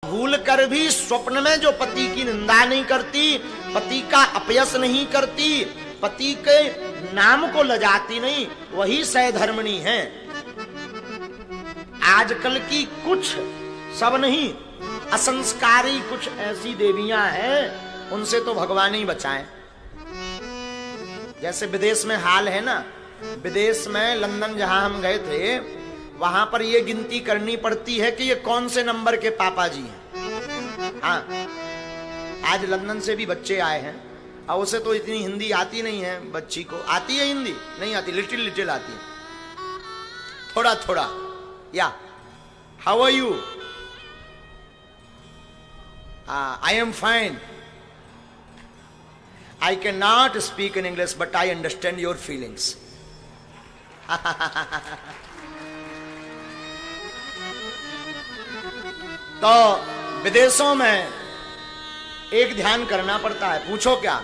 भूल कर भी स्वप्न में जो पति की निंदा नहीं करती, पति का अपयश नहीं करती, पति के नाम को लजाती नहीं, वही सहधर्मिणी है। आजकल की कुछ, सब नहीं, असंस्कारी कुछ ऐसी देवियां हैं, उनसे तो भगवान ही बचाएं। जैसे विदेश में हाल है ना, विदेश में लंदन जहां हम गए थे, वहां पर यह गिनती करनी पड़ती है कि ये कौन से नंबर के पापा जी हैं। हाँ, आज लंदन से भी बच्चे आए हैं, और उसे तो इतनी हिंदी आती नहीं है, बच्ची को आती है हिंदी, नहीं आती, लिटिल लिटिल आती है, थोड़ा थोड़ा। या how are you? I am fine. I cannot speak in English, but I understand your feelings. तो विदेशों में एक ध्यान करना पड़ता है। पूछो क्या?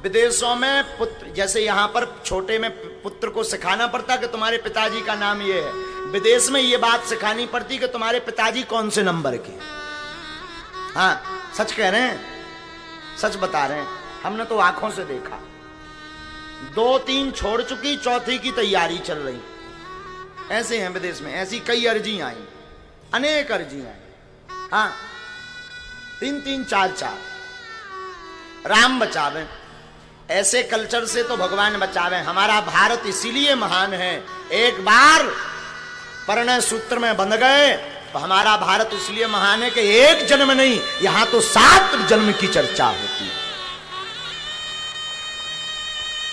विदेशों में पुत्र, जैसे यहां पर छोटे में पुत्र को सिखाना पड़ता कि तुम्हारे पिताजी का नाम ये है, विदेश में ये बात सिखानी पड़ती कि तुम्हारे पिताजी कौन से नंबर के। हाँ, सच कह रहे हैं, सच बता रहे हैं, हमने तो आंखों से देखा। 2-3 छोड़ चुकी, चौथी की तैयारी चल रही। ऐसे हैं विदेश में, ऐसी कई अर्जी आई, अनेक अर्जी आई। हाँ, 3-3, 4-4। राम बचावे, ऐसे कल्चर से तो भगवान बचावे। हमारा भारत इसीलिए महान है, एक बार परिणय सूत्र में बंध गए तो हमारा भारत इसलिए महान है कि एक जन्म नहीं, यहां तो 7 जन्म की चर्चा होती है।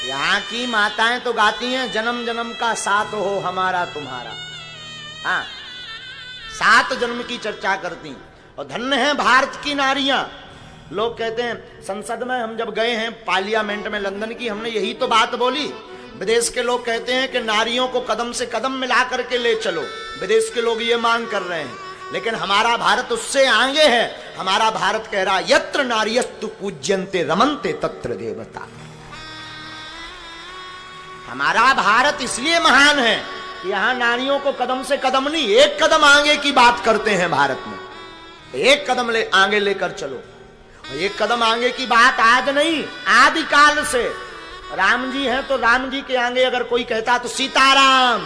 यहाँ की माताएं तो गाती हैं, जन्म जन्म का साथ हो हमारा तुम्हारा। हाँ, 7 जन्म की चर्चा करती। और धन्य है भारत की नारियां। लोग कहते हैं, संसद में हम जब गए हैं, पार्लियामेंट में लंदन की, हमने यही तो बात बोली। विदेश के लोग कहते हैं कि नारियों को कदम से कदम मिला करके ले चलो, विदेश के लोग ये मांग कर रहे हैं। लेकिन हमारा भारत उससे आगे है। हमारा भारत कह रहा, यत्र नार्यस्तु पूज्यन्ते रमन्ते तत्र देवता। हमारा भारत इसलिए महान है कि यहां नारियों को कदम से कदम नहीं, एक कदम आगे की बात करते हैं भारत में। एक कदम आगे लेकर चलो। और एक कदम आगे की बात आज नहीं, आदिकाल से। राम जी हैं तो राम जी के आगे अगर कोई कहता तो सीताराम,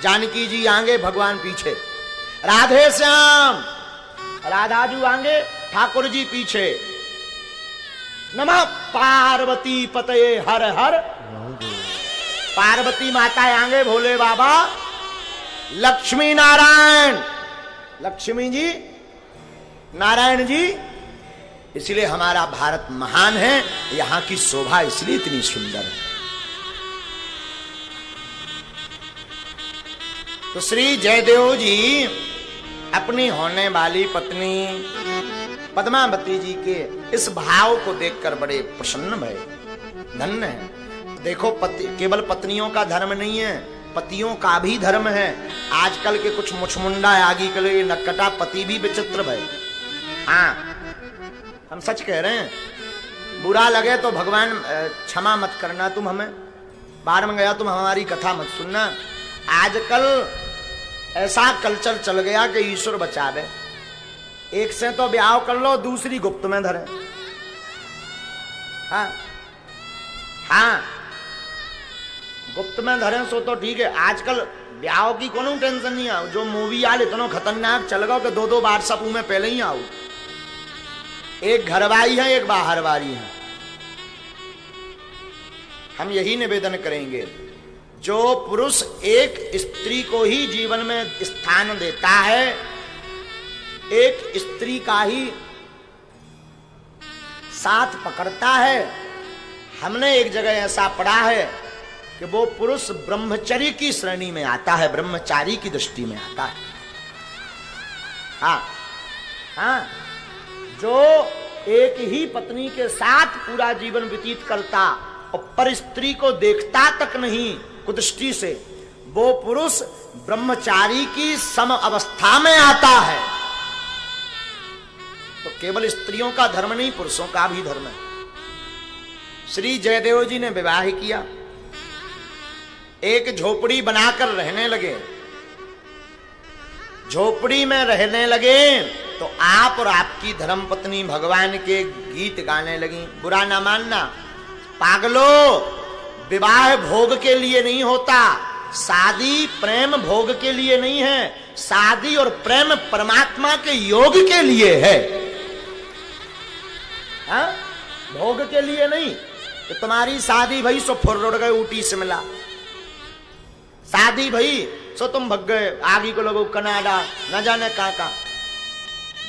जानकी जी आगे, भगवान पीछे, राधे श्याम, राधाजू आगे, ठाकुर जी पीछे। नमः पार्वती पतये हर हर, पार्वती माता आगे, भोले बाबा, लक्ष्मी नारायण, लक्ष्मी जी, नारायण जी। इसलिए हमारा भारत महान है, यहां की शोभा इसलिए इतनी सुंदर है। तो श्री जयदेव जी अपनी होने वाली पत्नी पद्मावती जी के इस भाव को देखकर बड़े प्रसन्न भये। धन्य है। देखो, केवल पत्नियों का धर्म नहीं है, पतियों का भी धर्म है। आजकल के कुछ मुछमुंडा आगे के लिए नक्कटा पति भी विचित्र भय। हाँ, हम सच कह रहे हैं। बुरा लगे तो भगवान क्षमा मत करना, तुम हमें बाहर में गया, तुम हमारी कथा मत सुनना। आजकल ऐसा कल्चर चल गया कि ईश्वर बचावे, एक से तो ब्याह कर लो, दूसरी गुप्त में धरे। हाँ हाँ, गुप्त में धरे सो तो ठीक है। आजकल ब्याह की कोनो टेंशन नहीं है। जो मूवी आल इतना खतरनाक चल गया कि 2-2 बार सब में पहले ही आओ। एक घरवारी है, एक बाहरवारी है। हम यही निवेदन करेंगे, जो पुरुष एक स्त्री को ही जीवन में स्थान देता है, एक स्त्री का ही साथ पकड़ता है, हमने एक जगह ऐसा पढ़ा है कि वो पुरुष ब्रह्मचर्य की श्रेणी में आता है, ब्रह्मचारी की दृष्टि में आता है। हाँ हाँ, जो एक ही पत्नी के साथ पूरा जीवन व्यतीत करता और पर स्त्री को देखता तक नहीं कुदृष्टि से, वो पुरुष ब्रह्मचारी की सम अवस्था में आता है। तो केवल स्त्रियों का धर्म नहीं, पुरुषों का भी धर्म है। श्री जयदेव जी ने विवाह किया, एक झोपड़ी बनाकर रहने लगे। झोपड़ी में रहने लगे तो आप और आपकी धर्मपत्नी भगवान के गीत गाने लगी। बुरा ना मानना पागलो, विवाह भोग के लिए नहीं होता, शादी प्रेम भोग के लिए नहीं है, शादी और प्रेम परमात्मा के योग के लिए है, हा? भोग के लिए नहीं। तो तुम्हारी शादी भई सो फुर्र गए ऊटी शिमला, शादी भई सो तुम भग गए आगे को लोगों कनाडा न जाने कहां।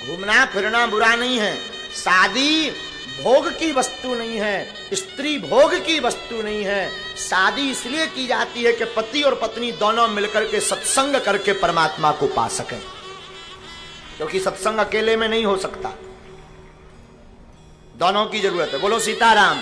घूमना फिरना बुरा नहीं है, शादी भोग की वस्तु नहीं है, स्त्री भोग की वस्तु नहीं है। शादी इसलिए की जाती है कि पति और पत्नी दोनों मिलकर के सत्संग करके परमात्मा को पा सकें, क्योंकि सत्संग अकेले में नहीं हो सकता, दोनों की जरूरत है। बोलो सीताराम।